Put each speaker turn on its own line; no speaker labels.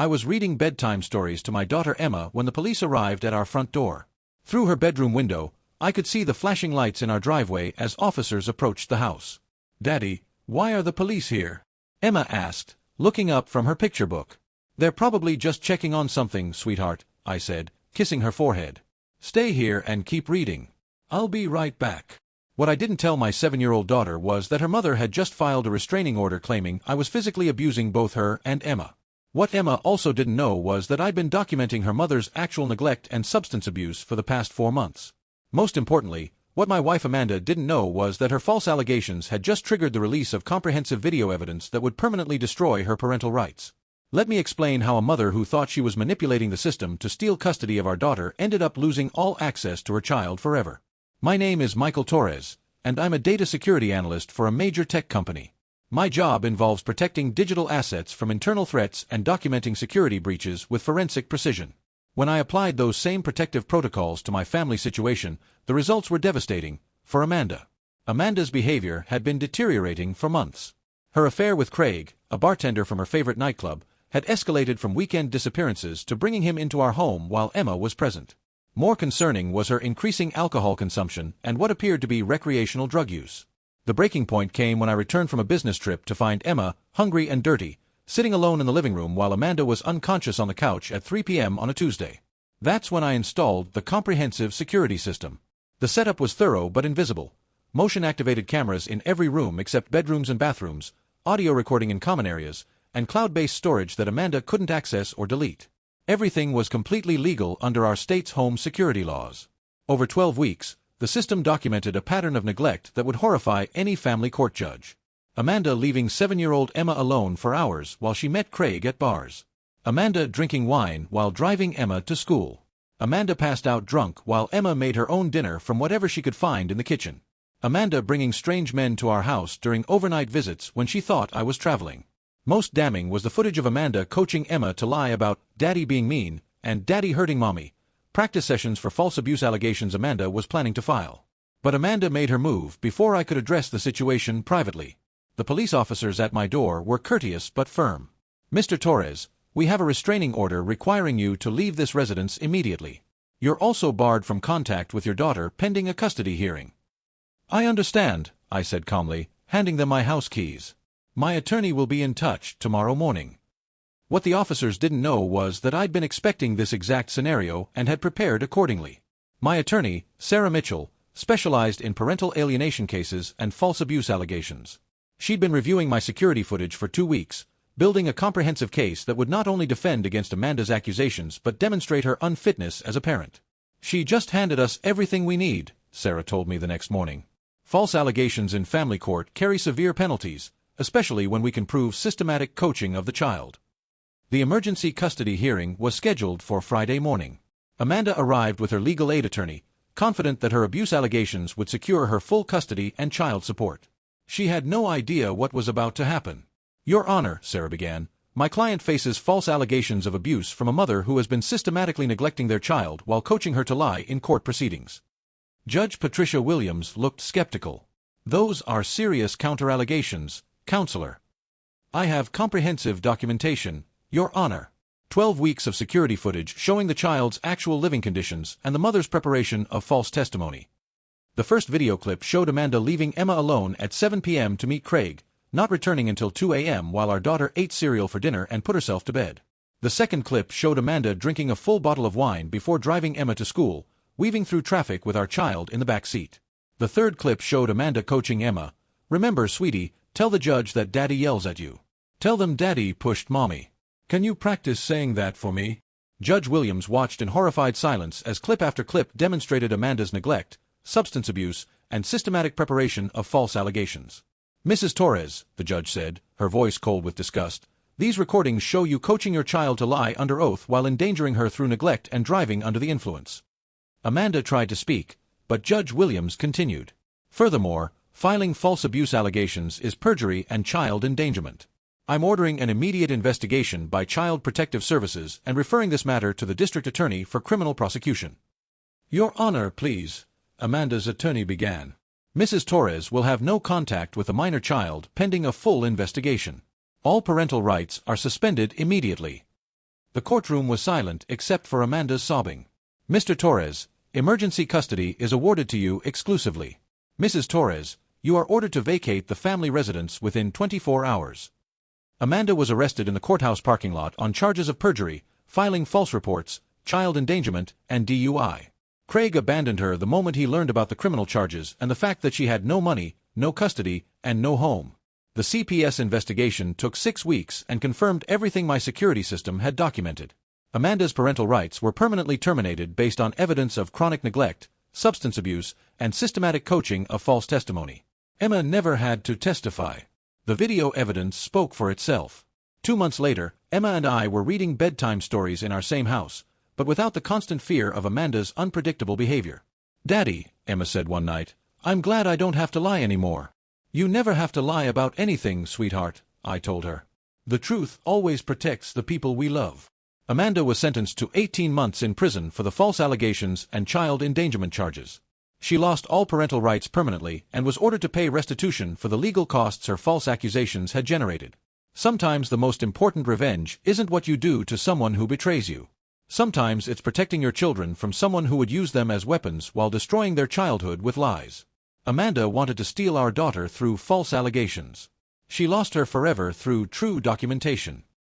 I was reading bedtime stories to my daughter Emma when the police arrived at our front door. Through her bedroom window, I could see the flashing lights in our driveway as officers approached the house. "Daddy, why are the police here?" Emma asked, looking up from her picture book. "They're probably just checking on something, sweetheart," I said, kissing her forehead. "Stay here and keep reading. I'll be right back." What I didn't tell my 7-year-old daughter was that her mother had just filed a restraining order claiming I was physically abusing both her and Emma. What Emma also didn't know was that I'd been documenting her mother's actual neglect and substance abuse for the past 4 months. Most importantly, what my wife Amanda didn't know was that her false allegations had just triggered the release of comprehensive video evidence that would permanently destroy her parental rights. Let me explain how a mother who thought she was manipulating the system to steal custody of our daughter ended up losing all access to her child forever. My name is Michael Torres, and I'm a data security analyst for a major tech company. My job involves protecting digital assets from internal threats and documenting security breaches with forensic precision. When I applied those same protective protocols to my family situation, the results were devastating for Amanda. Amanda's behavior had been deteriorating for months. Her affair with Craig, a bartender from her favorite nightclub, had escalated from weekend disappearances to bringing him into our home while Emma was present. More concerning was her increasing alcohol consumption and what appeared to be recreational drug use. The breaking point came when I returned from a business trip to find Emma, hungry and dirty, sitting alone in the living room while Amanda was unconscious on the couch at 3 p.m. on a Tuesday. That's when I installed the comprehensive security system. The setup was thorough but invisible. Motion-activated cameras in every room except bedrooms and bathrooms, audio recording in common areas, and cloud-based storage that Amanda couldn't access or delete. Everything was completely legal under our state's home security laws. Over 12 weeks, the system documented a pattern of neglect that would horrify any family court judge. Amanda leaving 7-year-old Emma alone for hours while she met Craig at bars. Amanda drinking wine while driving Emma to school. Amanda passed out drunk while Emma made her own dinner from whatever she could find in the kitchen. Amanda bringing strange men to our house during overnight visits when she thought I was traveling. Most damning was the footage of Amanda coaching Emma to lie about Daddy being mean and Daddy hurting Mommy, practice sessions for false abuse allegations Amanda was planning to file. But Amanda made her move before I could address the situation privately. The police officers at my door were courteous but firm. "Mr. Torres, we have a restraining order requiring you to leave this residence immediately. You're also barred from contact with your daughter pending a custody hearing." "I understand," I said calmly, handing them my house keys. "My attorney will be in touch tomorrow morning." What the officers didn't know was that I'd been expecting this exact scenario and had prepared accordingly. My attorney, Sarah Mitchell, specialized in parental alienation cases and false abuse allegations. She'd been reviewing my security footage for 2 weeks, building a comprehensive case that would not only defend against Amanda's accusations but demonstrate her unfitness as a parent. "She just handed us everything we need," Sarah told me the next morning. "False allegations in family court carry severe penalties, especially when we can prove systematic coaching of the child." The emergency custody hearing was scheduled for Friday morning. Amanda arrived with her legal aid attorney, confident that her abuse allegations would secure her full custody and child support. She had no idea what was about to happen. "Your Honor," Sarah began, "my client faces false allegations of abuse from a mother who has been systematically neglecting their child while coaching her to lie in court proceedings." Judge Patricia Williams looked skeptical. "Those are serious counter-allegations, Counselor." "I have comprehensive documentation, Your Honor. 12 weeks of security footage showing the child's actual living conditions and the mother's preparation of false testimony." The first video clip showed Amanda leaving Emma alone at 7 p.m. to meet Craig, not returning until 2 a.m. while our daughter ate cereal for dinner and put herself to bed. The second clip showed Amanda drinking a full bottle of wine before driving Emma to school, weaving through traffic with our child in the back seat. The third clip showed Amanda coaching Emma. "Remember, sweetie, tell the judge that Daddy yells at you. Tell them Daddy pushed Mommy. Can you practice saying that for me?" Judge Williams watched in horrified silence as clip after clip demonstrated Amanda's neglect, substance abuse, and systematic preparation of false allegations. "Mrs. Torres," the judge said, her voice cold with disgust, "these recordings show you coaching your child to lie under oath while endangering her through neglect and driving under the influence." Amanda tried to speak, but Judge Williams continued. "Furthermore, filing false abuse allegations is perjury and child endangerment. I'm ordering an immediate investigation by Child Protective Services and referring this matter to the district attorney for criminal prosecution." "Your Honor, please," Amanda's attorney began. "Mrs. Torres will have no contact with a minor child pending a full investigation. All parental rights are suspended immediately." The courtroom was silent except for Amanda's sobbing. Mr. Torres, emergency custody is awarded to you exclusively. Mrs. Torres, you are ordered to vacate the family residence within 24 hours. Amanda was arrested in the courthouse parking lot on charges of perjury, filing false reports, child endangerment, and DUI. Craig abandoned her the moment he learned about the criminal charges and the fact that she had no money, no custody, and no home. The CPS investigation took 6 weeks and confirmed everything my security system had documented. Amanda's parental rights were permanently terminated based on evidence of chronic neglect, substance abuse, and systematic coaching of false testimony. Emma never had to testify. The video evidence spoke for itself. 2 months later, Emma and I were reading bedtime stories in our same house, but without the constant fear of Amanda's unpredictable behavior. "Daddy," Emma said one night, "I'm glad I don't have to lie anymore." "You never have to lie about anything, sweetheart," I told her. "The truth always protects the people we love." Amanda was sentenced to 18 months in prison for the false allegations and child endangerment charges. She lost all parental rights permanently and was ordered to pay restitution for the legal costs her false accusations had generated. Sometimes the most important revenge isn't what you do to someone who betrays you. Sometimes it's protecting your children from someone who would use them as weapons while destroying their childhood with lies. Amanda wanted to steal our daughter through false allegations. She lost her forever through true documentation.